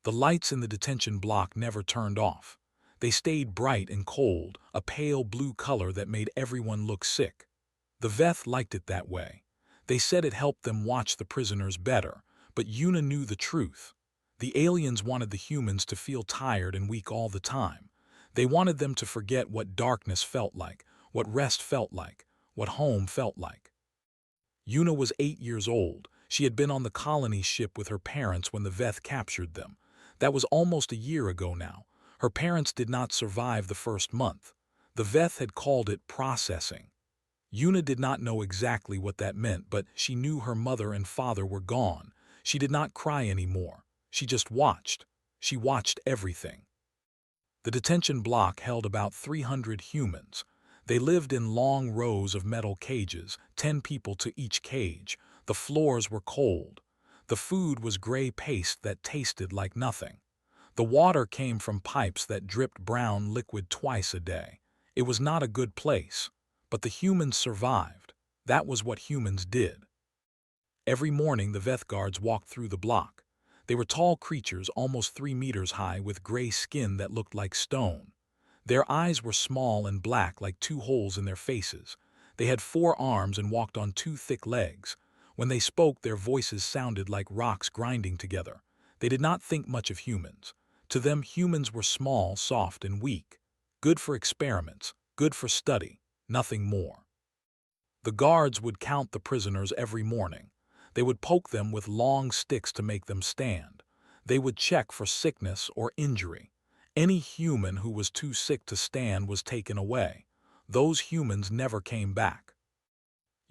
The lights in the detention block never turned off. They stayed bright and cold, a pale blue color that made everyone look sick. The Veth liked it that way. They said it helped them watch the prisoners better, but Yuna knew the truth. The aliens wanted the humans to feel tired and weak all the time. They wanted them to forget what darkness felt like, what rest felt like, what home felt like. Yuna was 8 years old. She had been on the colony ship with her parents when the Veth captured them. That was almost a year ago now. Her parents did not survive the first month. The Veth had called it processing. Yuna did not know exactly what that meant, but she knew her mother and father were gone. She did not cry anymore. She just watched. She watched everything. The detention block held about 300 humans. They lived in long rows of metal cages, 10 people to each cage. The floors were cold. The food was gray paste that tasted like nothing. The water came from pipes that dripped brown liquid twice a day. It was not a good place. But the humans survived. That was what humans did. Every morning the Veth guards walked through the block. They were tall creatures almost 3 meters high with gray skin that looked like stone. Their eyes were small and black like 2 holes in their faces. They had 4 arms and walked on 2 thick legs. When they spoke, their voices sounded like rocks grinding together. They did not think much of humans. To them, humans were small, soft, and weak. Good for experiments, good for study, nothing more. The guards would count the prisoners every morning. They would poke them with long sticks to make them stand. They would check for sickness or injury. Any human who was too sick to stand was taken away. Those humans never came back.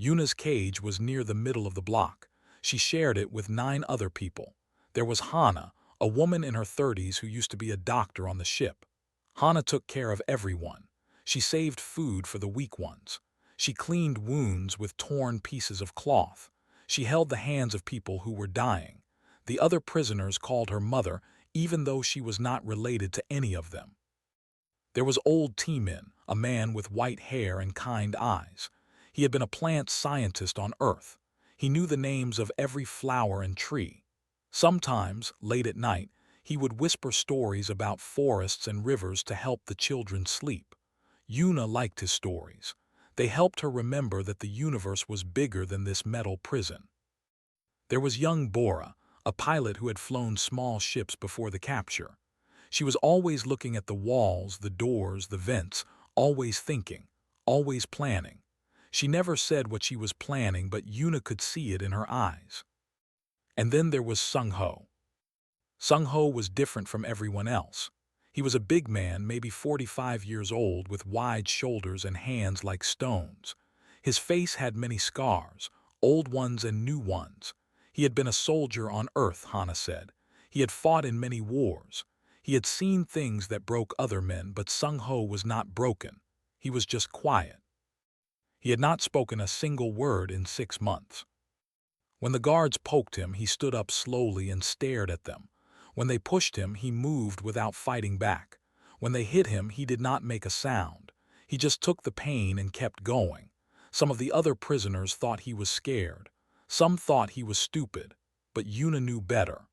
Yuna's cage was near the middle of the block. She shared it with 9 other people. There was Hana, a woman in her 30s who used to be a doctor on the ship. Hana took care of everyone. She saved food for the weak ones. She cleaned wounds with torn pieces of cloth. She held the hands of people who were dying. The other prisoners called her mother, even though she was not related to any of them. There was old T-Min, a man with white hair and kind eyes. He had been a plant scientist on Earth. He knew the names of every flower and tree. Sometimes, late at night, he would whisper stories about forests and rivers to help the children sleep. Yuna liked his stories. They helped her remember that the universe was bigger than this metal prison. There was young Bora, a pilot who had flown small ships before the capture. She was always looking at the walls, the doors, the vents, always thinking, always planning. She never said what she was planning, but Yuna could see it in her eyes. And then there was Sung-Ho. Sung-Ho was different from everyone else. He was a big man, maybe 45 years old, with wide shoulders and hands like stones. His face had many scars, old ones and new ones. He had been a soldier on Earth, Hana said. He had fought in many wars. He had seen things that broke other men, but Sung-Ho was not broken. He was just quiet. He had not spoken a single word in 6 months. When the guards poked him, he stood up slowly and stared at them. When they pushed him, he moved without fighting back. When they hit him, he did not make a sound. He just took the pain and kept going. Some of the other prisoners thought he was scared. Some thought he was stupid, but Yuna knew better.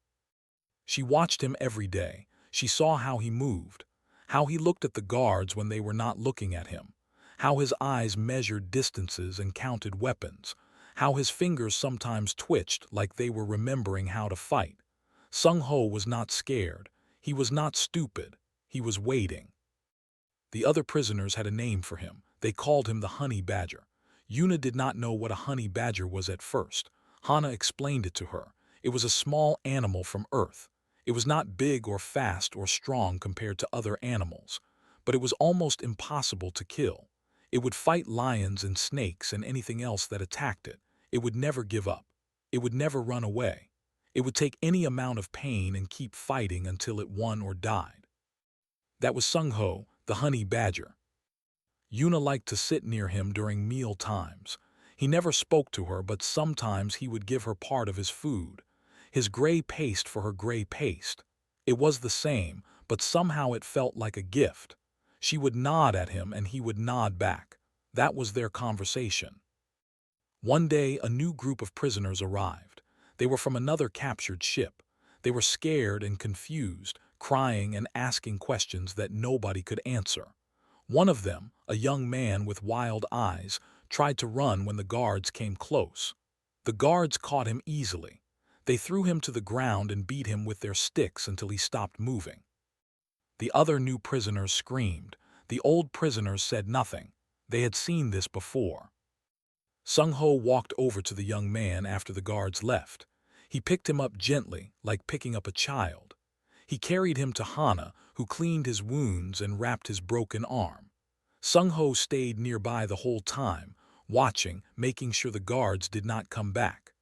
She watched him every day. She saw how he moved, how he looked at the guards when they were not looking at him, how his eyes measured distances and counted weapons, how his fingers sometimes twitched like they were remembering how to fight. Sung-Ho was not scared. He was not stupid. He was waiting. The other prisoners had a name for him. They called him the honey badger. Yuna did not know what a honey badger was at first. Hana explained it to her. It was a small animal from Earth. It was not big or fast or strong compared to other animals, but it was almost impossible to kill. It would fight lions and snakes and anything else that attacked it. It would never give up. It would never run away. It would take any amount of pain and keep fighting until it won or died. That was Sung-Ho, the honey badger. Yuna liked to sit near him during meal times. He never spoke to her, but sometimes he would give her part of his food. His gray paste for her gray paste. It was the same, but somehow it felt like a gift. She would nod at him and he would nod back. That was their conversation. One day, a new group of prisoners arrived. They were from another captured ship. They were scared and confused, crying and asking questions that nobody could answer. One of them, a young man with wild eyes, tried to run when the guards came close. The guards caught him easily. They threw him to the ground and beat him with their sticks until he stopped moving. The other new prisoners screamed. The old prisoners said nothing. They had seen this before. Sung-ho walked over to the young man after the guards left. He picked him up gently, like picking up a child. He carried him to Hana, who cleaned his wounds and wrapped his broken arm. Sung-ho stayed nearby the whole time, watching, making sure the guards did not come back.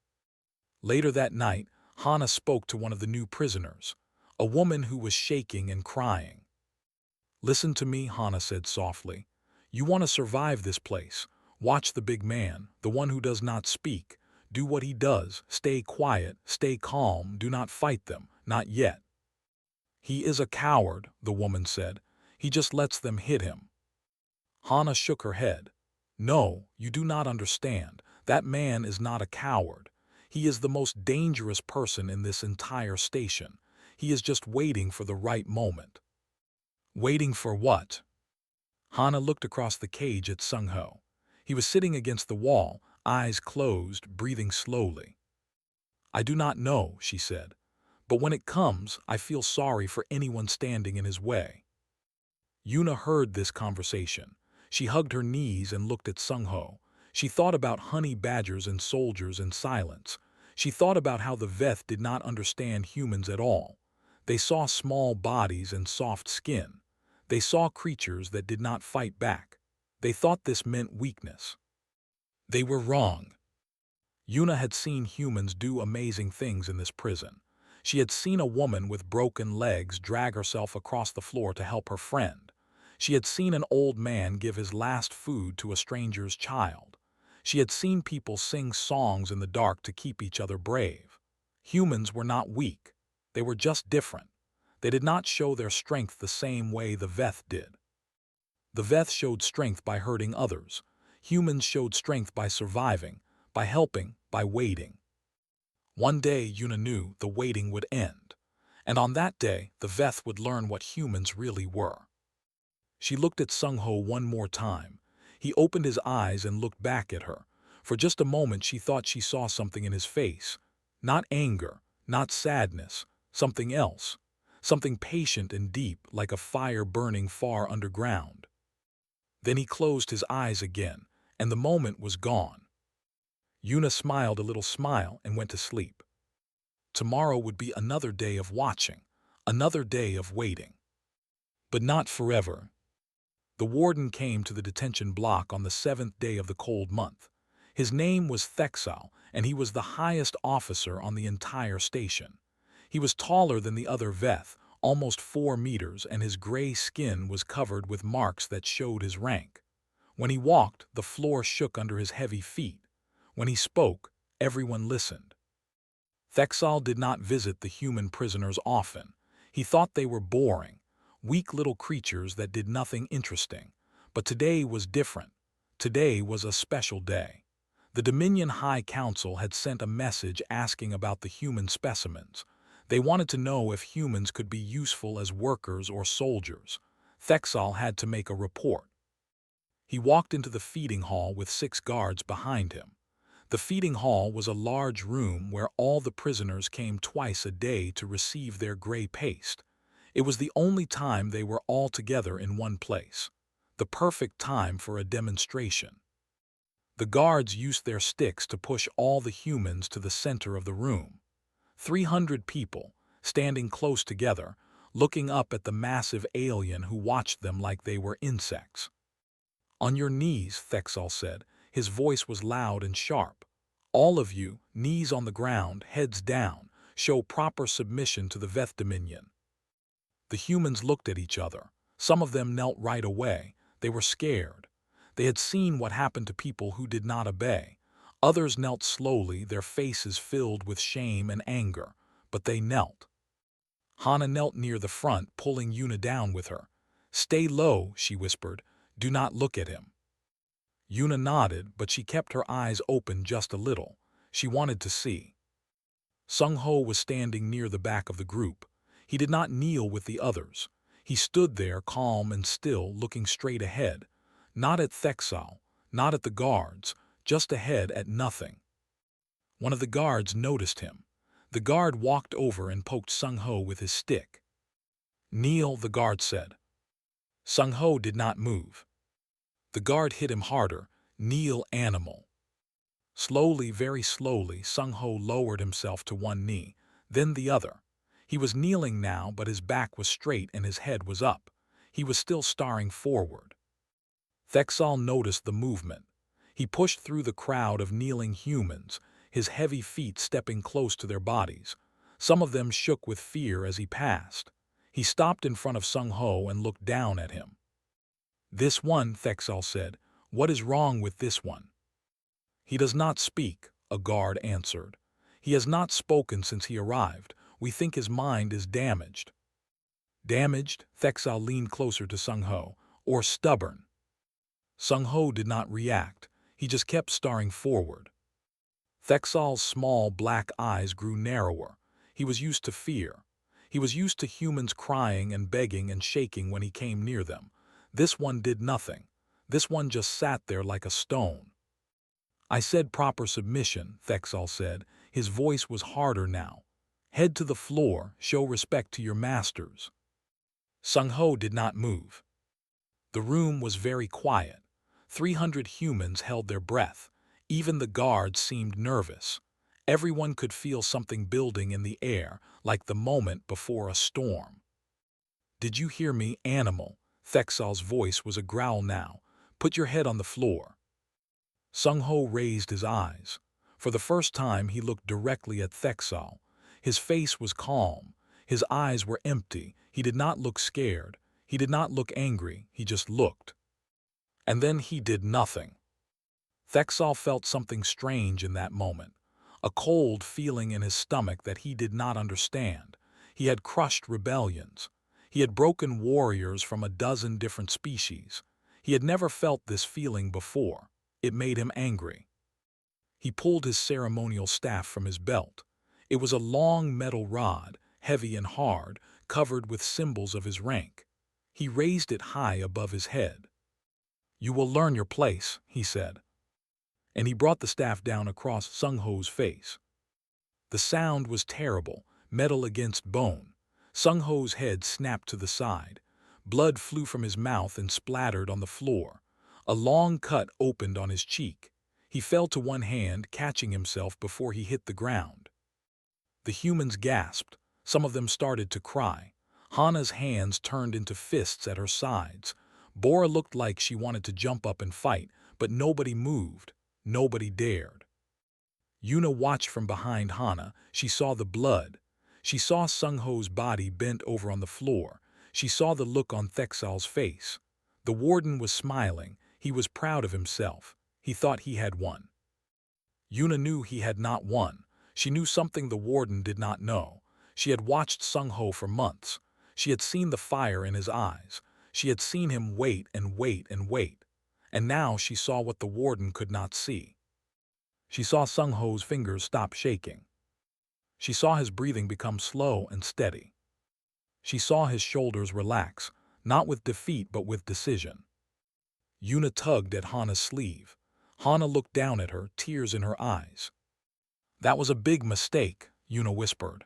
Later that night, Hana spoke to one of the new prisoners, a woman who was shaking and crying. "Listen to me," Hana said softly. "You want to survive this place. Watch the big man, the one who does not speak. Do what he does. Stay quiet, stay calm, do not fight them, not yet." "He is a coward," the woman said. "He just lets them hit him." Hana shook her head. "No, you do not understand. That man is not a coward. He is the most dangerous person in this entire station. He is just waiting for the right moment." "Waiting for what?" Hana looked across the cage at Sung-ho. He was sitting against the wall, eyes closed, breathing slowly. "I do not know," she said. "But when it comes, I feel sorry for anyone standing in his way." Yuna heard this conversation. She hugged her knees and looked at Sung-ho. She thought about honey badgers and soldiers in silence. She thought about how the Veth did not understand humans at all. They saw small bodies and soft skin. They saw creatures that did not fight back. They thought this meant weakness. They were wrong. Yuna had seen humans do amazing things in this prison. She had seen a woman with broken legs drag herself across the floor to help her friend. She had seen an old man give his last food to a stranger's child. She had seen people sing songs in the dark to keep each other brave. Humans were not weak. They were just different. They did not show their strength the same way the Veth did. The Veth showed strength by hurting others. Humans showed strength by surviving, by helping, by waiting. One day, Yuna knew the waiting would end. And on that day, the Veth would learn what humans really were. She looked at Sung-ho one more time. He opened his eyes and looked back at her. For just a moment, she thought she saw something in his face. Not anger, not sadness, something else. Something patient and deep, like a fire burning far underground. Then he closed his eyes again, and the moment was gone. Yuna smiled a little smile and went to sleep. Tomorrow would be another day of watching, another day of waiting. But not forever. The warden came to the detention block on the 7th day of the cold month. His name was Thexal, and he was the highest officer on the entire station. He was taller than the other Veth, almost 4 meters, and his gray skin was covered with marks that showed his rank. When he walked, the floor shook under his heavy feet. When he spoke, everyone listened. Thexal did not visit the human prisoners often. He thought they were boring, weak little creatures that did nothing interesting. But today was different. Today was a special day. The Dominion High Council had sent a message asking about the human specimens. They wanted to know if humans could be useful as workers or soldiers. Thexal had to make a report. He walked into the feeding hall with 6 guards behind him. The feeding hall was a large room where all the prisoners came twice a day to receive their gray paste. It was the only time they were all together in one place. The perfect time for a demonstration. The guards used their sticks to push all the humans to the center of the room. 300 people, standing close together, looking up at the massive alien who watched them like they were insects. "On your knees," Thexal said. His voice was loud and sharp. "All of you, knees on the ground, heads down, show proper submission to the Veth Dominion." The humans looked at each other. Some of them knelt right away. They were scared. They had seen what happened to people who did not obey. Others knelt slowly, their faces filled with shame and anger, but they knelt. Hana knelt near the front, pulling Yuna down with her. "Stay low," she whispered. "Do not look at him." Yuna nodded, but she kept her eyes open just a little. She wanted to see. Sung-ho was standing near the back of the group. He did not kneel with the others. He stood there calm and still, looking straight ahead. Not at Thexal, not at the guards, just ahead at nothing. One of the guards noticed him. The guard walked over and poked Sung-ho with his stick. "Kneel," the guard said. Sung-ho did not move. The guard hit him harder. "Kneel, animal." Slowly, very slowly, Sung-ho lowered himself to one knee, then the other. He was kneeling now, but his back was straight and his head was up. He was still staring forward. Thexal noticed the movement. He pushed through the crowd of kneeling humans, his heavy feet stepping close to their bodies. Some of them shook with fear as he passed. He stopped in front of Sung-ho and looked down at him. "This one," Thexal said. "What is wrong with this one?" "He does not speak," a guard answered. "He has not spoken since he arrived. We think his mind is damaged." "Damaged?" Thexal leaned closer to Sung-ho. "Or stubborn?" Sung-ho did not react. He just kept staring forward. Thexal's small black eyes grew narrower. He was used to fear. He was used to humans crying and begging and shaking when he came near them. This one did nothing. This one just sat there like a stone. "I said proper submission," Thexal said. His voice was harder now. "Head to the floor, show respect to your masters." Sung-ho did not move. The room was very quiet. 300 humans held their breath. Even the guards seemed nervous. Everyone could feel something building in the air, like the moment before a storm. "Did you hear me, animal?" Thexal's voice was a growl now. "Put your head on the floor." Sung-ho raised his eyes. For the first time he looked directly at Thexal. His face was calm. His eyes were empty. He did not look scared. He did not look angry. He just looked. And then he did nothing. Thexal felt something strange in that moment. A cold feeling in his stomach that he did not understand. He had crushed rebellions. He had broken warriors from a dozen different species. He had never felt this feeling before. It made him angry. He pulled his ceremonial staff from his belt. It was a long metal rod, heavy and hard, covered with symbols of his rank. He raised it high above his head. "You will learn your place," he said. And he brought the staff down across Sung-ho's face. The sound was terrible, metal against bone. Sung-ho's head snapped to the side. Blood flew from his mouth and splattered on the floor. A long cut opened on his cheek. He fell to one hand, catching himself before he hit the ground. The humans gasped. Some of them started to cry. Hana's hands turned into fists at her sides. Bora looked like she wanted to jump up and fight, but nobody moved. Nobody dared. Yuna watched from behind Hana. She saw the blood. She saw Sung-ho's body bent over on the floor. She saw the look on Thexal's face. The warden was smiling. He was proud of himself. He thought he had won. Yuna knew he had not won. She knew something the warden did not know. She had watched Sung-ho for months. She had seen the fire in his eyes. She had seen him wait and wait and wait. And now she saw what the warden could not see. She saw Sung-ho's fingers stop shaking. She saw his breathing become slow and steady. She saw his shoulders relax, not with defeat but with decision. Yuna tugged at Hana's sleeve. Hana looked down at her, tears in her eyes. "That was a big mistake," Yuna whispered.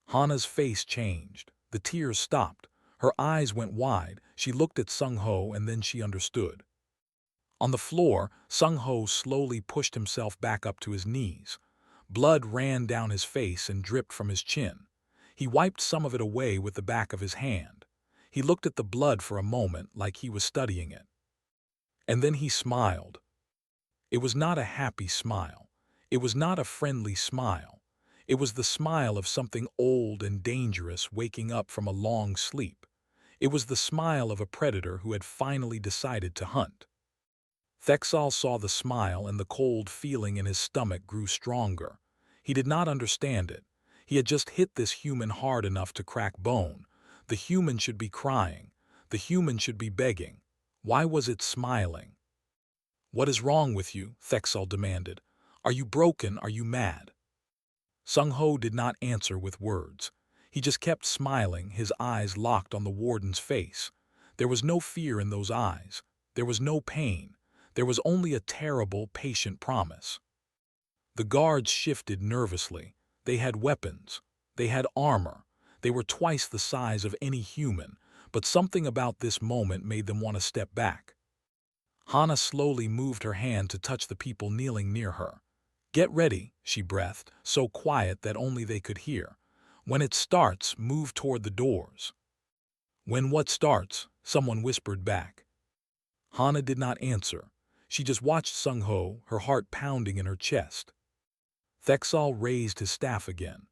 Hana's face changed. The tears stopped. Her eyes went wide. She looked at Sung-ho and then she understood. On the floor, Sung-ho slowly pushed himself back up to his knees. Blood ran down his face and dripped from his chin. He wiped some of it away with the back of his hand. He looked at the blood for a moment like he was studying it. And then he smiled. It was not a happy smile. It was not a friendly smile. It was the smile of something old and dangerous waking up from a long sleep. It was the smile of a predator who had finally decided to hunt. Thexal saw the smile and the cold feeling in his stomach grew stronger. He did not understand it. He had just hit this human hard enough to crack bone. The human should be crying. The human should be begging. Why was it smiling? "What is wrong with you?" Thexal demanded. "Are you broken? Are you mad?" Sung-ho did not answer with words. He just kept smiling, his eyes locked on the warden's face. There was no fear in those eyes. There was no pain. There was only a terrible, patient promise. The guards shifted nervously. They had weapons. They had armor. They were twice the size of any human, but something about this moment made them want to step back. Hana slowly moved her hand to touch the people kneeling near her. "Get ready," she breathed, so quiet that only they could hear. "When it starts, move toward the doors." "When what starts?" someone whispered back. Hana did not answer. She just watched Sung-ho, her heart pounding in her chest. Thexal raised his staff again.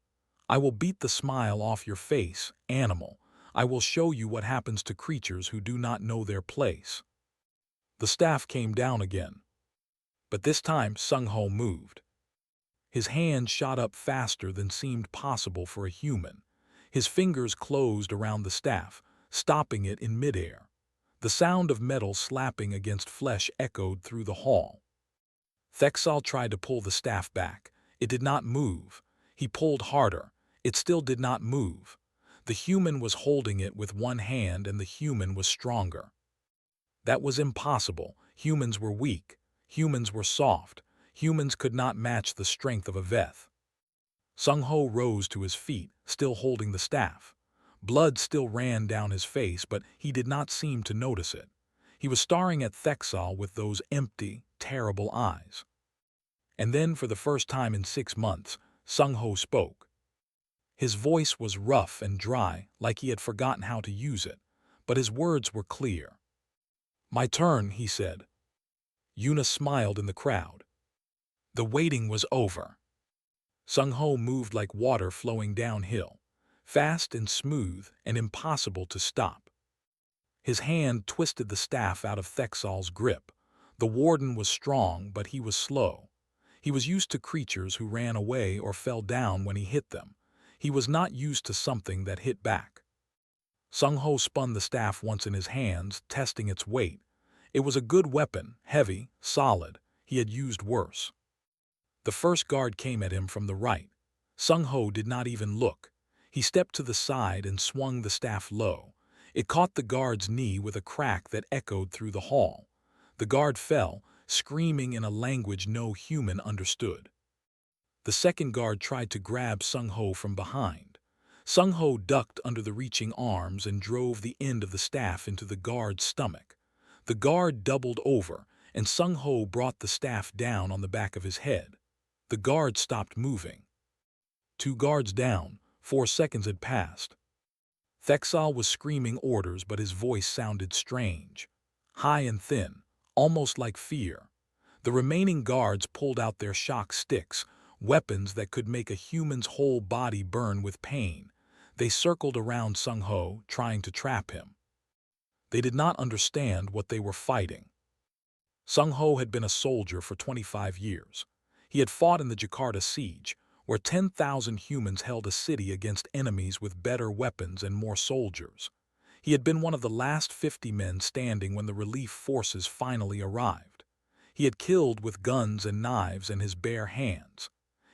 "I will beat the smile off your face, animal. I will show you what happens to creatures who do not know their place." The staff came down again. But this time Sung-ho moved. His hand shot up faster than seemed possible for a human. His fingers closed around the staff, stopping it in midair. The sound of metal slapping against flesh echoed through the hall. Thexal tried to pull the staff back. It did not move. He pulled harder. It still did not move. The human was holding it with one hand and the human was stronger. That was impossible. Humans were weak. Humans were soft. Humans could not match the strength of a Veth. Sung-ho rose to his feet, still holding the staff. Blood still ran down his face, but he did not seem to notice it. He was staring at Thexal with those empty, terrible eyes. And then, for the first time in 6 months, Sung-ho spoke. His voice was rough and dry, like he had forgotten how to use it, but his words were clear. "My turn," he said. Yuna smiled in the crowd. The waiting was over. Sung-ho moved like water flowing downhill, fast and smooth and impossible to stop. His hand twisted the staff out of Thexal's grip. The warden was strong, but he was slow. He was used to creatures who ran away or fell down when he hit them. He was not used to something that hit back. Sung-ho spun the staff once in his hands, testing its weight. It was a good weapon, heavy, solid. He had used worse. The first guard came at him from the right. Sung-ho did not even look. He stepped to the side and swung the staff low. It caught the guard's knee with a crack that echoed through the hall. The guard fell, screaming in a language no human understood. The second guard tried to grab Sung-ho from behind. Sung-ho ducked under the reaching arms and drove the end of the staff into the guard's stomach. The guard doubled over, and Sung-ho brought the staff down on the back of his head. The guard stopped moving. 2 guards down, 4 seconds had passed. Thexal was screaming orders, but his voice sounded strange, high and thin, almost like fear. The remaining guards pulled out their shock sticks, weapons that could make a human's whole body burn with pain. They circled around Sung-ho, trying to trap him. They did not understand what they were fighting. Sung-ho had been a soldier for 25 years. He had fought in the Jakarta siege, where 10,000 humans held a city against enemies with better weapons and more soldiers. He had been one of the last 50 men standing when the relief forces finally arrived. He had killed with guns and knives in his bare hands.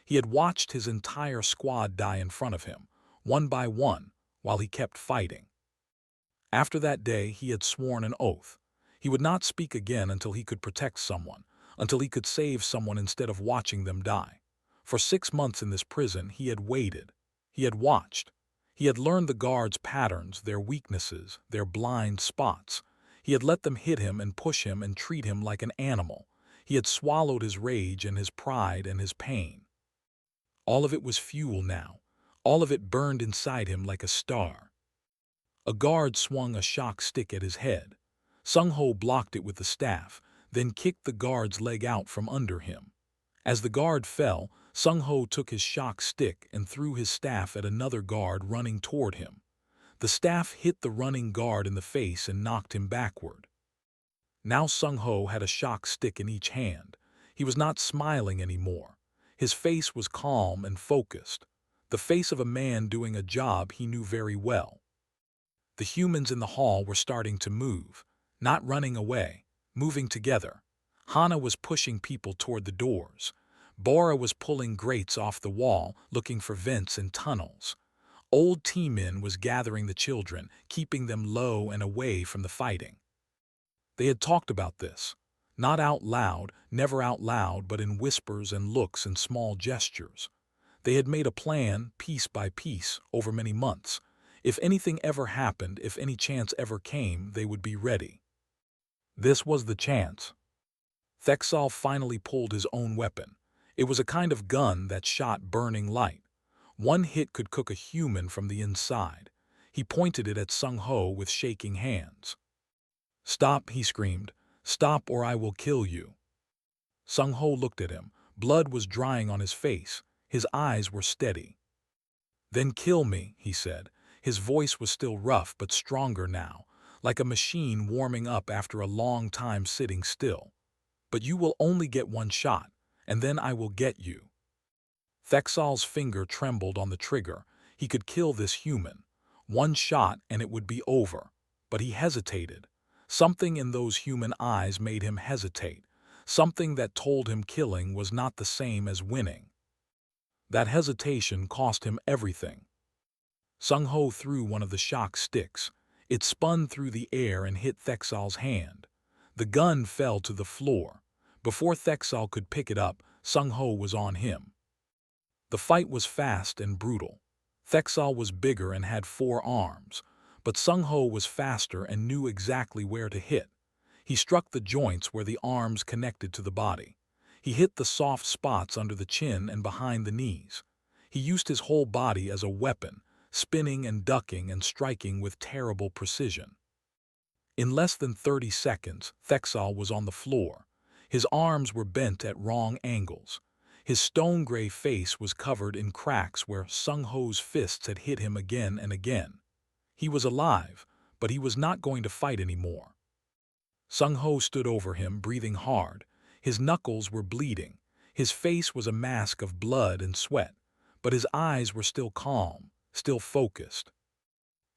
He had watched his entire squad die in front of him, one by one, while he kept fighting. After that day, he had sworn an oath. He would not speak again until he could protect someone, until he could save someone instead of watching them die. For 6 months in this prison, he had waited. He had watched. He had learned the guards' patterns, their weaknesses, their blind spots. He had let them hit him and push him and treat him like an animal. He had swallowed his rage and his pride and his pain. All of it was fuel now. All of it burned inside him like a star. A guard swung a shock stick at his head. Sung-ho blocked it with the staff, then kicked the guard's leg out from under him. As the guard fell, Sung-ho took his shock stick and threw his staff at another guard running toward him. The staff hit the running guard in the face and knocked him backward. Now Sung-ho had a shock stick in each hand. He was not smiling anymore. His face was calm and focused, the face of a man doing a job he knew very well. The humans in the hall were starting to move, not running away, moving together. Hana was pushing people toward the doors. Bora was pulling grates off the wall, looking for vents and tunnels. Old T-Min was gathering the children, keeping them low and away from the fighting. They had talked about this. Not out loud, never out loud, but in whispers and looks and small gestures. They had made a plan, piece by piece, over many months. If anything ever happened, if any chance ever came, they would be ready. This was the chance. Thexal finally pulled his own weapon. It was a kind of gun that shot burning light. One hit could cook a human from the inside. He pointed it at Sung Ho with shaking hands. "Stop," he screamed. "Stop or I will kill you." Sung Ho looked at him. Blood was drying on his face. His eyes were steady. "Then kill me," he said. His voice was still rough but stronger now, like a machine warming up after a long time sitting still. "But you will only get one shot, and then I will get you." Thexal's finger trembled on the trigger. He could kill this human. One shot and it would be over. But he hesitated. Something in those human eyes made him hesitate. Something that told him killing was not the same as winning. That hesitation cost him everything. Sung Ho threw one of the shock sticks. It spun through the air and hit Thexal's hand. The gun fell to the floor. Before Thexal could pick it up, Sung Ho was on him. The fight was fast and brutal. Thexal was bigger and had 4 arms, but Sung Ho was faster and knew exactly where to hit. He struck the joints where the arms connected to the body. He hit the soft spots under the chin and behind the knees. He used his whole body as a weapon, spinning and ducking and striking with terrible precision. In less than 30 seconds, Thexal was on the floor. His arms were bent at wrong angles. His stone-gray face was covered in cracks where Sung Ho's fists had hit him again and again. He was alive, but he was not going to fight anymore. Sung Ho stood over him, breathing hard. His knuckles were bleeding. His face was a mask of blood and sweat, but his eyes were still calm, still focused.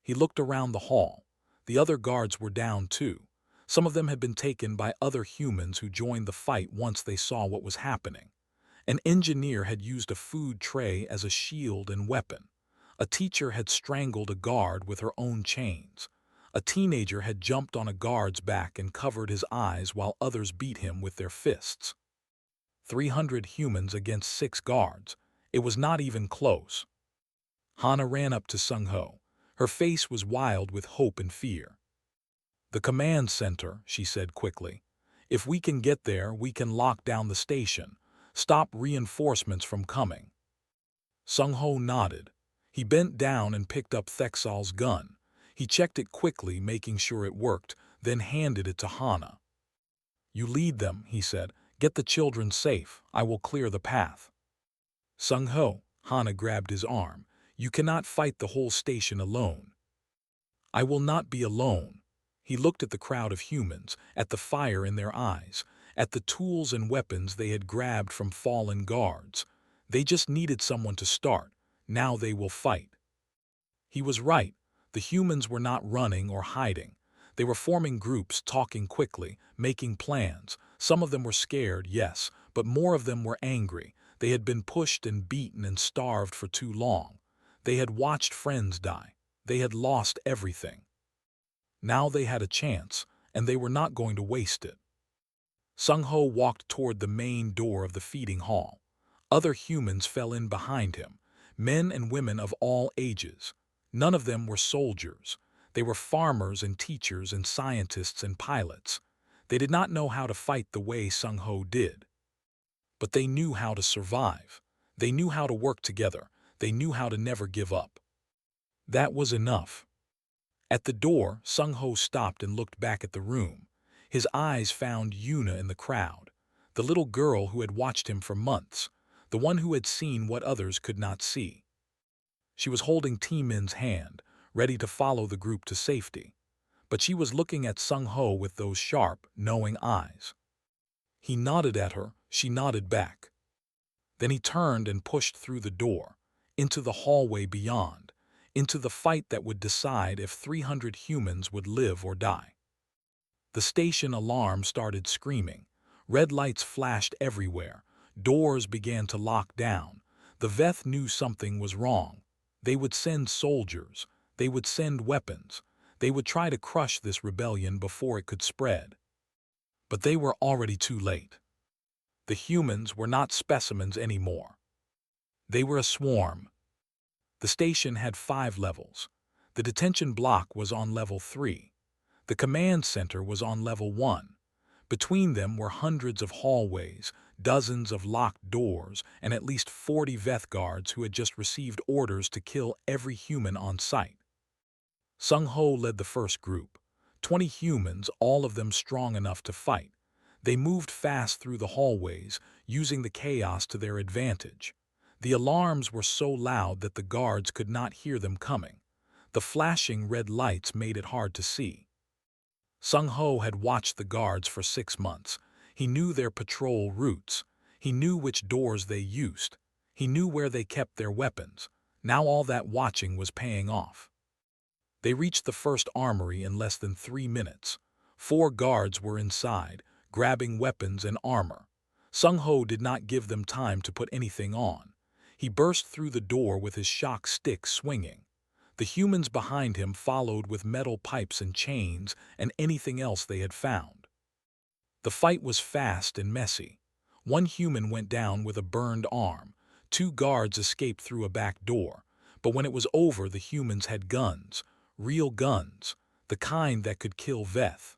He looked around the hall. The other guards were down too. Some of them had been taken by other humans who joined the fight once they saw what was happening. An engineer had used a food tray as a shield and weapon. A teacher had strangled a guard with her own chains. A teenager had jumped on a guard's back and covered his eyes while others beat him with their fists. 300 humans against 6 guards. It was not even close. Hana ran up to Sung Ho. Her face was wild with hope and fear. "The command center," she said quickly. "If we can get there, we can lock down the station. Stop reinforcements from coming." Sung Ho nodded. He bent down and picked up Thexal's gun. He checked it quickly, making sure it worked, then handed it to Hana. "You lead them," he said. "Get the children safe. I will clear the path." "Sung Ho," Hana grabbed his arm. "You cannot fight the whole station alone." "I will not be alone." He looked at the crowd of humans, at the fire in their eyes, at the tools and weapons they had grabbed from fallen guards. They just needed someone to start. Now they will fight. He was right. The humans were not running or hiding. They were forming groups, talking quickly, making plans. Some of them were scared, yes, but more of them were angry. They had been pushed and beaten and starved for too long. They had watched friends die. They had lost everything. Now they had a chance, and they were not going to waste it. Sung Ho walked toward the main door of the feeding hall. Other humans fell in behind him, men and women of all ages. None of them were soldiers. They were farmers and teachers and scientists and pilots. They did not know how to fight the way Sung Ho did. But they knew how to survive. They knew how to work together. They knew how to never give up. That was enough. At the door, Sung Ho stopped and looked back at the room. His eyes found Yuna in the crowd, the little girl who had watched him for months, the one who had seen what others could not see. She was holding T-Min's hand, ready to follow the group to safety. But she was looking at Sung Ho with those sharp, knowing eyes. He nodded at her, she nodded back. Then he turned and pushed through the door, into the hallway beyond, into the fight that would decide if 300 humans would live or die. The station alarm started screaming. Red lights flashed everywhere. Doors began to lock down. The Veth knew something was wrong. They would send soldiers. They would send weapons. They would try to crush this rebellion before it could spread. But they were already too late. The humans were not specimens anymore. They were a swarm. The station had 5 levels. The detention block was on level 3. The command center was on level 1. Between them were hundreds of hallways, dozens of locked doors, and at least 40 Veth guards who had just received orders to kill every human on sight. Sung Ho led the first group. 20 humans, all of them strong enough to fight. They moved fast through the hallways, using the chaos to their advantage. The alarms were so loud that the guards could not hear them coming. The flashing red lights made it hard to see. Sung Ho had watched the guards for 6 months. He knew their patrol routes. He knew which doors they used. He knew where they kept their weapons. Now all that watching was paying off. They reached the first armory in less than 3 minutes. 4 guards were inside, grabbing weapons and armor. Sung Ho did not give them time to put anything on. He burst through the door with his shock stick swinging. The humans behind him followed with metal pipes and chains and anything else they had found. The fight was fast and messy. 1 human went down with a burned arm. 2 guards escaped through a back door. But when it was over, the humans had guns. Real guns. The kind that could kill Veth.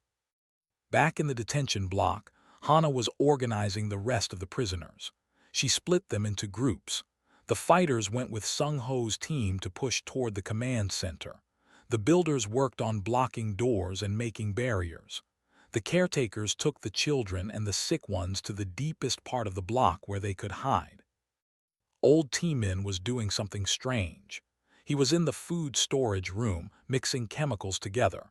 Back in the detention block, Hana was organizing the rest of the prisoners. She split them into groups. The fighters went with Sung Ho's team to push toward the command center. The builders worked on blocking doors and making barriers. The caretakers took the children and the sick ones to the deepest part of the block where they could hide. Old T-Min was doing something strange. He was in the food storage room, mixing chemicals together.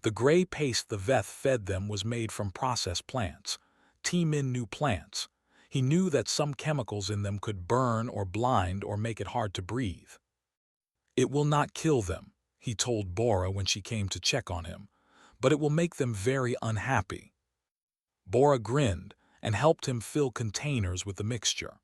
The gray paste the Veth fed them was made from processed plants. T-Min knew plants. He knew that some chemicals in them could burn or blind or make it hard to breathe. "It will not kill them," he told Bora when she came to check on him, "but it will make them very unhappy." Bora grinned and helped him fill containers with the mixture.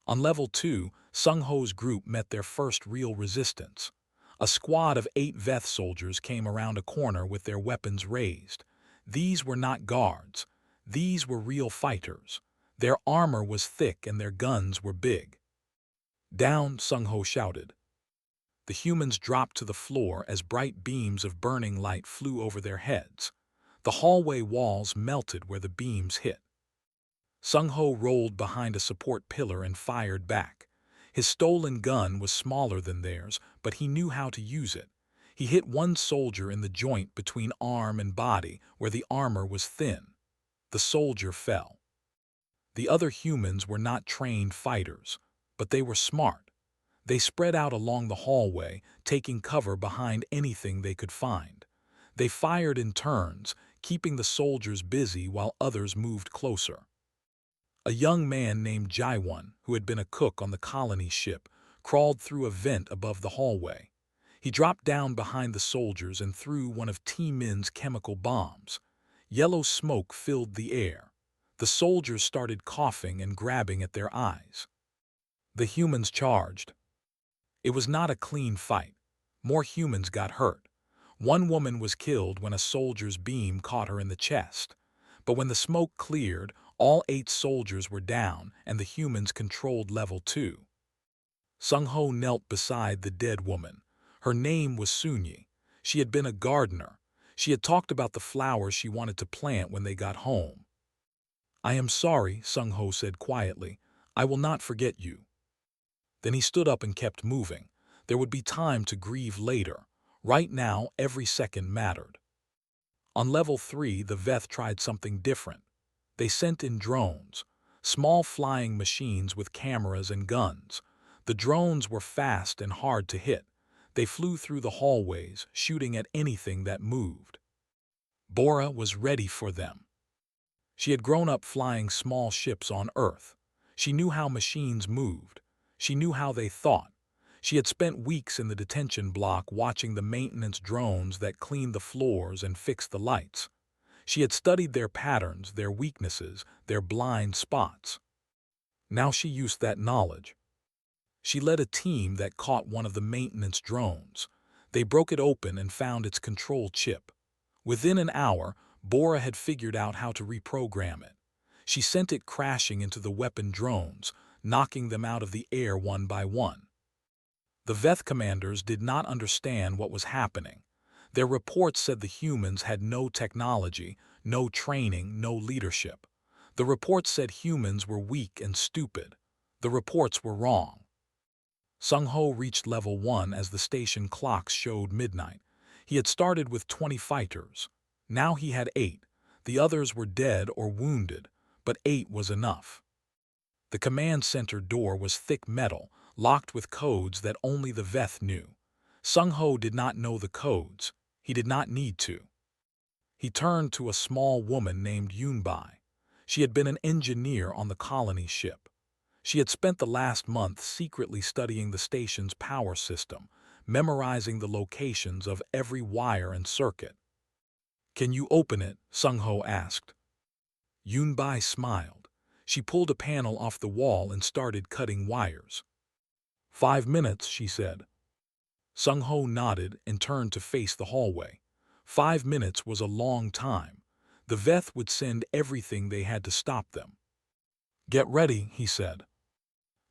On level 2, Sung Ho's group met their first real resistance. A squad of 8 Veth soldiers came around a corner with their weapons raised. These were not guards. These were real fighters. Their armor was thick and their guns were big. "Down!" Sung Ho shouted. The humans dropped to the floor as bright beams of burning light flew over their heads. The hallway walls melted where the beams hit. Sung Ho rolled behind a support pillar and fired back. His stolen gun was smaller than theirs, but he knew how to use it. He hit 1 soldier in the joint between arm and body where the armor was thin. The soldier fell. The other humans were not trained fighters, but they were smart. They spread out along the hallway, taking cover behind anything they could find. They fired in turns, keeping the soldiers busy while others moved closer. A young man named Jaiwon, who had been a cook on the colony ship, crawled through a vent above the hallway. He dropped down behind the soldiers and threw one of T-Min's chemical bombs. Yellow smoke filled the air. The soldiers started coughing and grabbing at their eyes. The humans charged. It was not a clean fight. More humans got hurt. 1 woman was killed when a soldier's beam caught her in the chest. But when the smoke cleared, all 8 soldiers were down and the humans controlled level 2. Sung Ho knelt beside the dead woman. Her name was Sunyi. She had been a gardener. She had talked about the flowers she wanted to plant when they got home. "I am sorry," Sung Ho said quietly. "I will not forget you." Then he stood up and kept moving. There would be time to grieve later. Right now, every second mattered. On level 3, the Veth tried something different. They sent in drones, small flying machines with cameras and guns. The drones were fast and hard to hit. They flew through the hallways, shooting at anything that moved. Bora was ready for them. She had grown up flying small ships on Earth. She knew how machines moved. She knew how they thought. She had spent weeks in the detention block watching the maintenance drones that cleaned the floors and fixed the lights. She had studied their patterns, their weaknesses, their blind spots. Now she used that knowledge. She led a team that caught one of the maintenance drones. They broke it open and found its control chip. Within an hour, Bora had figured out how to reprogram it. She sent it crashing into the weapon drones, knocking them out of the air one by one. The Veth commanders did not understand what was happening. Their reports said the humans had no technology, no training, no leadership. The reports said humans were weak and stupid. The reports were wrong. Sung-Ho reached level 1 as the station clocks showed midnight. He had started with 20 fighters. Now he had 8. The others were dead or wounded, but 8 was enough. The command center door was thick metal, locked with codes that only the Veth knew. Sung-Ho did not know the codes. He did not need to. He turned to a small woman named Yunbai. She had been an engineer on the colony ship. She had spent the last month secretly studying the station's power system, memorizing the locations of every wire and circuit. "Can you open it?" Sung-Ho asked. Yunbai smiled. She pulled a panel off the wall and started cutting wires. 5 minutes, she said. Sung-Ho nodded and turned to face the hallway. 5 minutes was a long time. The Veth would send everything they had to stop them. "Get ready," he said.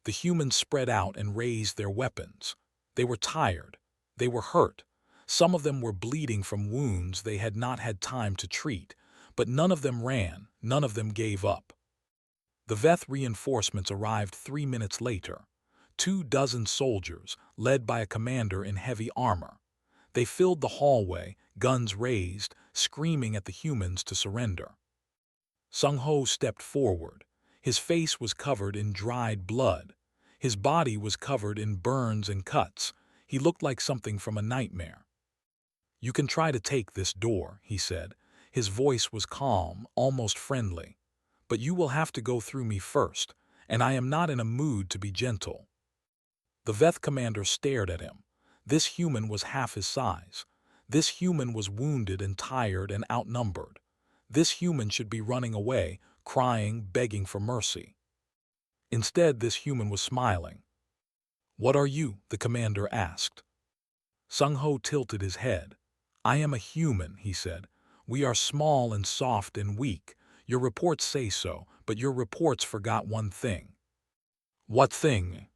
The humans spread out and raised their weapons. They were tired. They were hurt. Some of them were bleeding from wounds they had not had time to treat, but none of them ran, none of them gave up. The Veth reinforcements arrived 3 minutes later. 24 soldiers, led by a commander in heavy armor. They filled the hallway, guns raised, screaming at the humans to surrender. Sung-Ho stepped forward. His face was covered in dried blood. His body was covered in burns and cuts. He looked like something from a nightmare. "You can try to take this door," he said. His voice was calm, almost friendly. "But you will have to go through me first, and I am not in a mood to be gentle." The Veth commander stared at him. This human was half his size. This human was wounded and tired and outnumbered. This human should be running away, crying, begging for mercy. Instead, this human was smiling. "What are you?" the commander asked. Sung-Ho tilted his head. "I am a human," he said. "We are small and soft and weak. Your reports say so, but your reports forgot one thing." "What thing?"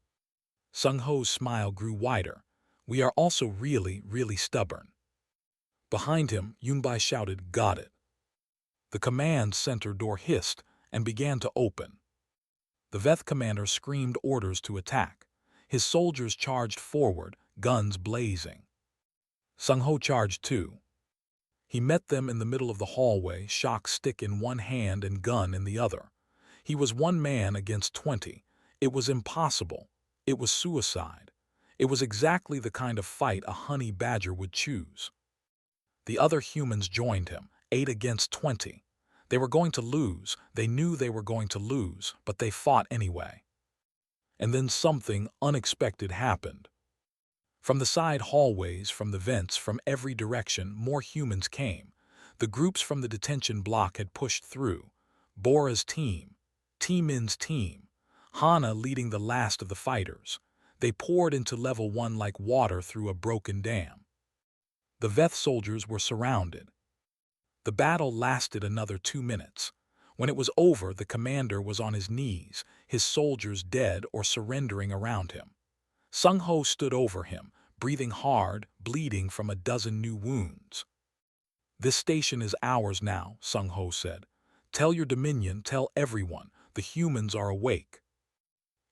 Sung-Ho's smile grew wider. "We are also really, really stubborn." Behind him, Yunbai shouted, "Got it." The command center door hissed and began to open. The Veth commander screamed orders to attack. His soldiers charged forward, guns blazing. Sung-Ho charged too. He met them in the middle of the hallway, shock stick in one hand and gun in the other. He was one man against 20. It was impossible. It was suicide. It was exactly the kind of fight a honey badger would choose. The other humans joined him, 8 against 20. They were going to lose. They knew they were going to lose, but they fought anyway. And then something unexpected happened. From the side hallways, from the vents, from every direction, more humans came. The groups from the detention block had pushed through. Bora's team, T-Min's team, Hana leading the last of the fighters. They poured into level 1 like water through a broken dam. The Veth soldiers were surrounded. The battle lasted another 2 minutes. When it was over, the commander was on his knees, his soldiers dead or surrendering around him. Sung-Ho stood over him, breathing hard, bleeding from a dozen new wounds. "This station is ours now," Sung-Ho said. "Tell your Dominion, tell everyone, the humans are awake."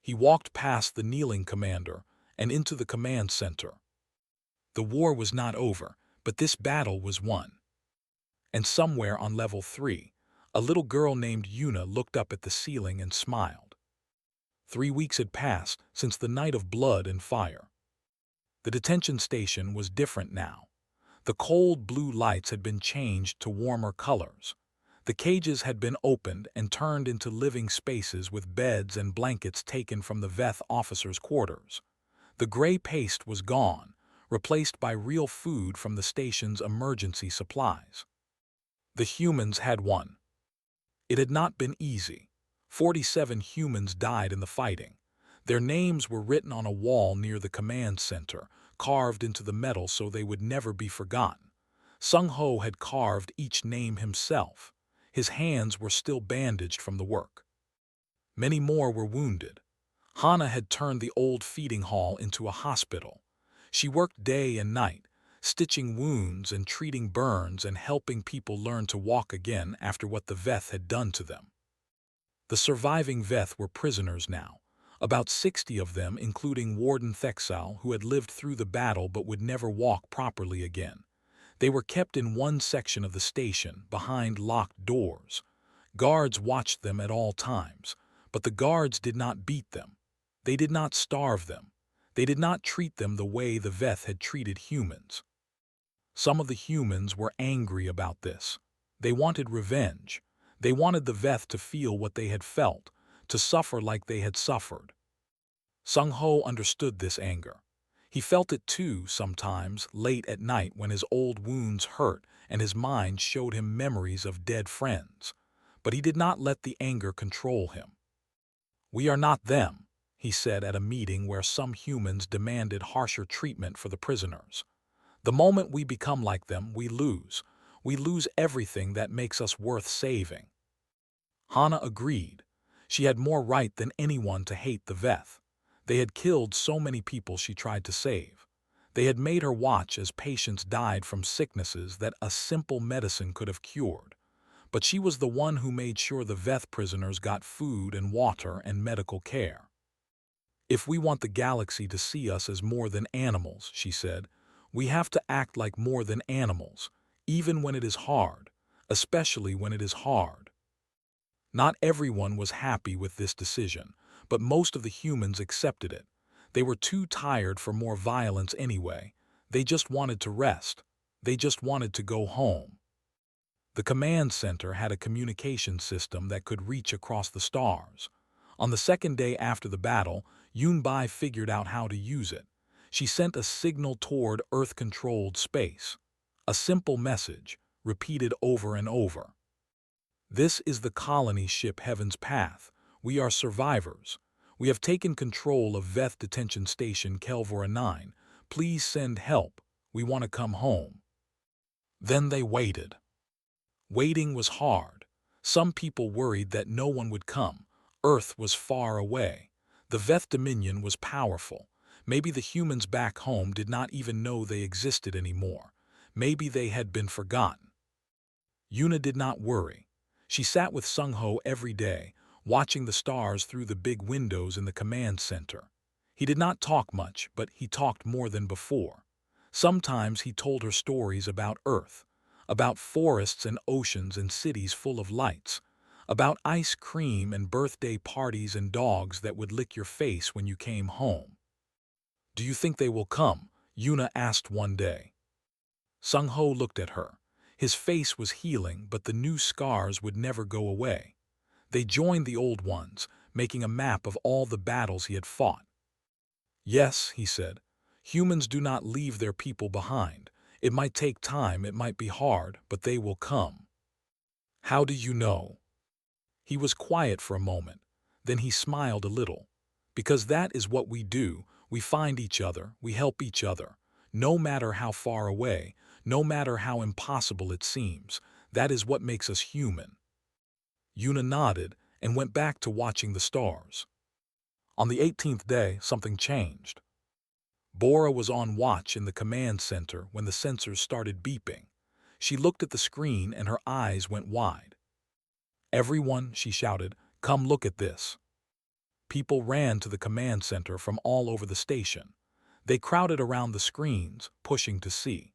He walked past the kneeling commander and into the command center. The war was not over, but this battle was won. And somewhere on level 3, a little girl named Yuna looked up at the ceiling and smiled. 3 weeks had passed since the night of blood and fire. The detention station was different now. The cold blue lights had been changed to warmer colors. The cages had been opened and turned into living spaces with beds and blankets taken from the Veth officers' quarters. The gray paste was gone, replaced by real food from the station's emergency supplies. The humans had won. It had not been easy. 47 humans died in the fighting. Their names were written on a wall near the command center, carved into the metal so they would never be forgotten. Sung Ho had carved each name himself. His hands were still bandaged from the work. Many more were wounded. Hana had turned the old feeding hall into a hospital. She worked day and night, stitching wounds and treating burns and helping people learn to walk again after what the Veth had done to them. The surviving Veth were prisoners now, about 60 of them, including Warden Thexal, who had lived through the battle but would never walk properly again. They were kept in one section of the station, behind locked doors. Guards watched them at all times, but the guards did not beat them. They did not starve them. They did not treat them the way the Veth had treated humans. Some of the humans were angry about this. They wanted revenge. They wanted the Veth to feel what they had felt, to suffer like they had suffered. Sung Ho understood this anger. He felt it too sometimes, late at night when his old wounds hurt and his mind showed him memories of dead friends. But he did not let the anger control him. "We are not them," he said at a meeting where some humans demanded harsher treatment for the prisoners. "The moment we become like them, we lose. We lose everything that makes us worth saving." Hana agreed. She had more right than anyone to hate the Veth. They had killed so many people she tried to save. They had made her watch as patients died from sicknesses that a simple medicine could have cured. But she was the one who made sure the Veth prisoners got food and water and medical care. "If we want the galaxy to see us as more than animals," she said, "we have to act like more than animals, even when it is hard, especially when it is hard." Not everyone was happy with this decision, but most of the humans accepted it. They were too tired for more violence anyway. They just wanted to rest. They just wanted to go home. The command center had a communication system that could reach across the stars. On the second day after the battle, Yunbai figured out how to use it. She sent a signal toward Earth-controlled space. A simple message, repeated over and over. "This is the colony ship Heaven's Path. We are survivors. We have taken control of Veth Detention Station Kelvora 9. Please send help. We want to come home." Then they waited. Waiting was hard. Some people worried that no one would come. Earth was far away. The Veth Dominion was powerful. Maybe the humans back home did not even know they existed anymore. Maybe they had been forgotten. Yuna did not worry. She sat with Sung Ho every day, watching the stars through the big windows in the command center. He did not talk much, but he talked more than before. Sometimes he told her stories about Earth, about forests and oceans and cities full of lights, about ice cream and birthday parties and dogs that would lick your face when you came home. "Do you think they will come?" Yuna asked one day. Sung Ho looked at her. His face was healing, but the new scars would never go away. They joined the old ones, making a map of all the battles he had fought. "Yes," he said, "humans do not leave their people behind. It might take time, it might be hard, but they will come." "How do you know?" He was quiet for a moment. Then he smiled a little. "Because that is what we do. We find each other, we help each other. No matter how far away, no matter how impossible it seems, that is what makes us human." Yuna nodded and went back to watching the stars. On the 18th day, something changed. Bora was on watch in the command center when the sensors started beeping. She looked at the screen and her eyes went wide. "Everyone," she shouted, "come look at this." People ran to the command center from all over the station. They crowded around the screens, pushing to see.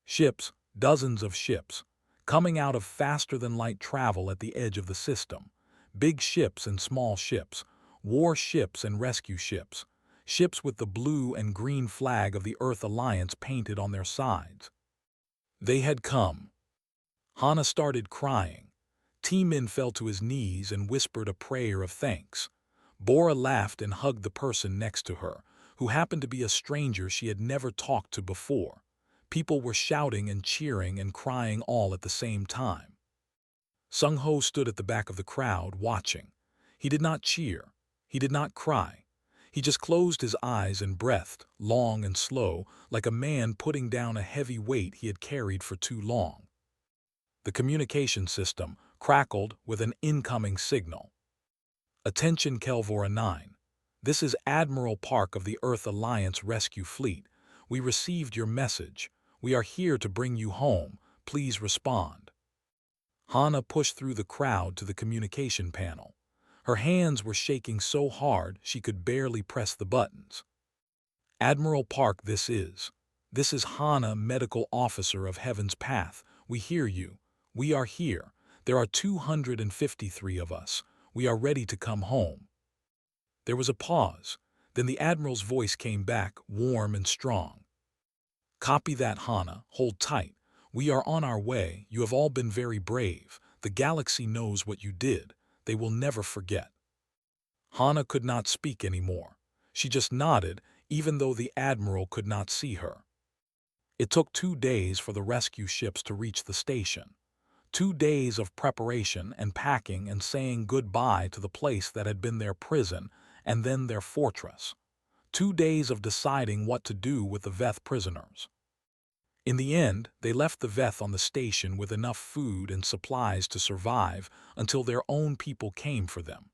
Ships, dozens of ships, coming out of faster-than-light travel at the edge of the system. Big ships and small ships, war ships and rescue ships, ships with the blue and green flag of the Earth Alliance painted on their sides. They had come. Hana started crying. T-Min fell to his knees and whispered a prayer of thanks. Bora laughed and hugged the person next to her, who happened to be a stranger she had never talked to before. People were shouting and cheering and crying all at the same time. Sung Ho stood at the back of the crowd, watching. He did not cheer. He did not cry. He just closed his eyes and breathed, long and slow, like a man putting down a heavy weight he had carried for too long. The communication system crackled with an incoming signal. Attention Kelvora 9. This is Admiral Park of the Earth Alliance Rescue Fleet. We received your message. We are here to bring you home. Please respond. Hana pushed through the crowd to the communication panel. Her hands were shaking so hard she could barely press the buttons. Admiral Park, this is Hana, Medical Officer of Heaven's Path. We hear you. We are here. There are 253 of us. We are ready to come home. There was a pause. Then the Admiral's voice came back, warm and strong. Copy that, Hana. Hold tight. We are on our way. You have all been very brave. The galaxy knows what you did. They will never forget. Hana could not speak anymore. She just nodded, even though the Admiral could not see her. It took 2 days for the rescue ships to reach the station. 2 days of preparation and packing and saying goodbye to the place that had been their prison and then their fortress. 2 days of deciding what to do with the Veth prisoners. In the end, they left the Veth on the station with enough food and supplies to survive until their own people came for them.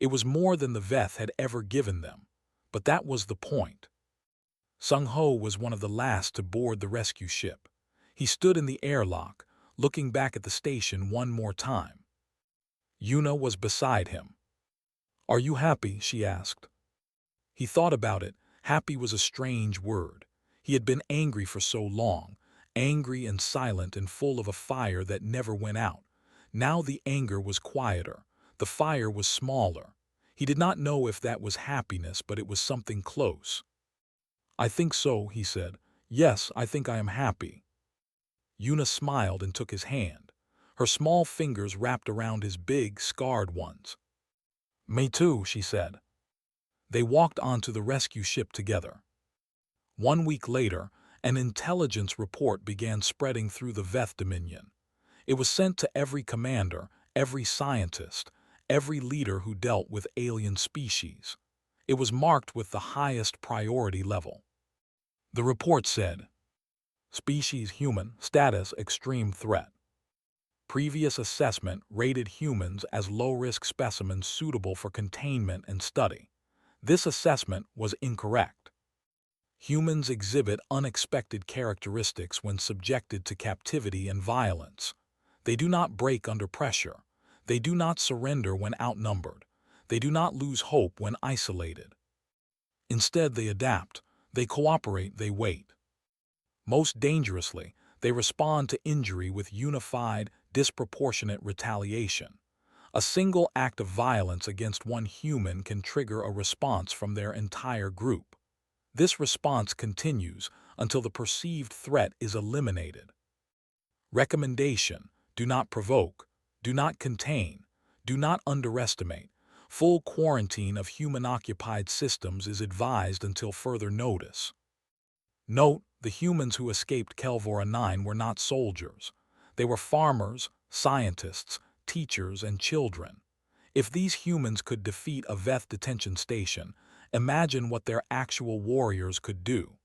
It was more than the Veth had ever given them, but that was the point. Sung Ho was one of the last to board the rescue ship. He stood in the airlock, looking back at the station one more time. Yuna was beside him. "Are you happy?" she asked. He thought about it. Happy was a strange word. He had been angry for so long, angry and silent and full of a fire that never went out. Now the anger was quieter. The fire was smaller. He did not know if that was happiness, but it was something close. "I think so," he said. "Yes, I think I am happy." Yuna smiled and took his hand. Her small fingers wrapped around his big, scarred ones. "Me too," she said. They walked onto the rescue ship together. 1 week later, an intelligence report began spreading through the Veth Dominion. It was sent to every commander, every scientist, every leader who dealt with alien species. It was marked with the highest priority level. The report said, "Species human, status extreme threat. Previous assessment rated humans as low-risk specimens suitable for containment and study. This assessment was incorrect. Humans exhibit unexpected characteristics when subjected to captivity and violence. They do not break under pressure. They do not surrender when outnumbered. They do not lose hope when isolated. Instead, they adapt. They cooperate. They wait. Most dangerously, they respond to injury with unified, disproportionate retaliation. A single act of violence against one human can trigger a response from their entire group. This response continues until the perceived threat is eliminated. Recommendation: do not provoke, do not contain, do not underestimate. Full quarantine of human-occupied systems is advised until further notice." Note: the humans who escaped Kelvora 9 were not soldiers. They were farmers, scientists, teachers, and children. If these humans could defeat a Veth detention station, imagine what their actual warriors could do.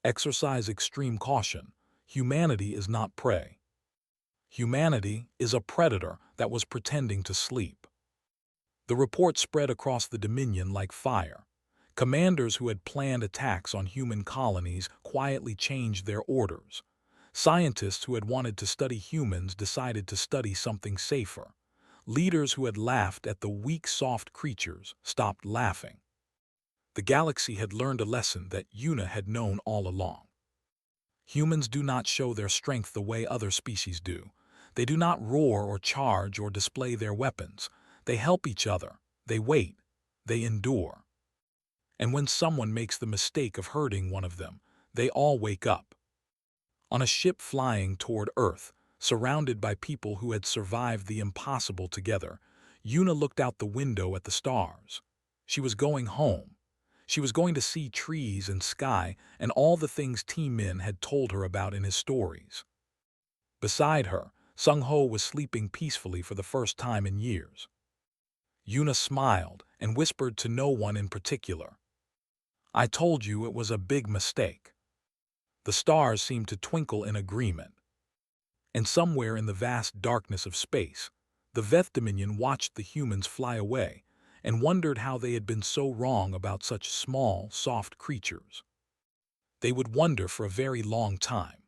Exercise extreme caution. Humanity is not prey. Humanity is a predator that was pretending to sleep. The report spread across the Dominion like fire. Commanders who had planned attacks on human colonies quietly changed their orders. Scientists who had wanted to study humans decided to study something safer. Leaders who had laughed at the weak, soft creatures stopped laughing. The galaxy had learned a lesson that Yuna had known all along. Humans do not show their strength the way other species do. They do not roar or charge or display their weapons. They help each other. They wait. They endure. And when someone makes the mistake of hurting one of them, they all wake up. On a ship flying toward Earth, surrounded by people who had survived the impossible together, Yuna looked out the window at the stars. She was going home. She was going to see trees and sky and all the things T-Min had told her about in his stories. Beside her, Sung Ho was sleeping peacefully for the first time in years. Yuna smiled and whispered to no one in particular. I told you it was a big mistake. The stars seemed to twinkle in agreement. And somewhere in the vast darkness of space, the Veth Dominion watched the humans fly away and wondered how they had been so wrong about such small, soft creatures. They would wonder for a very long time.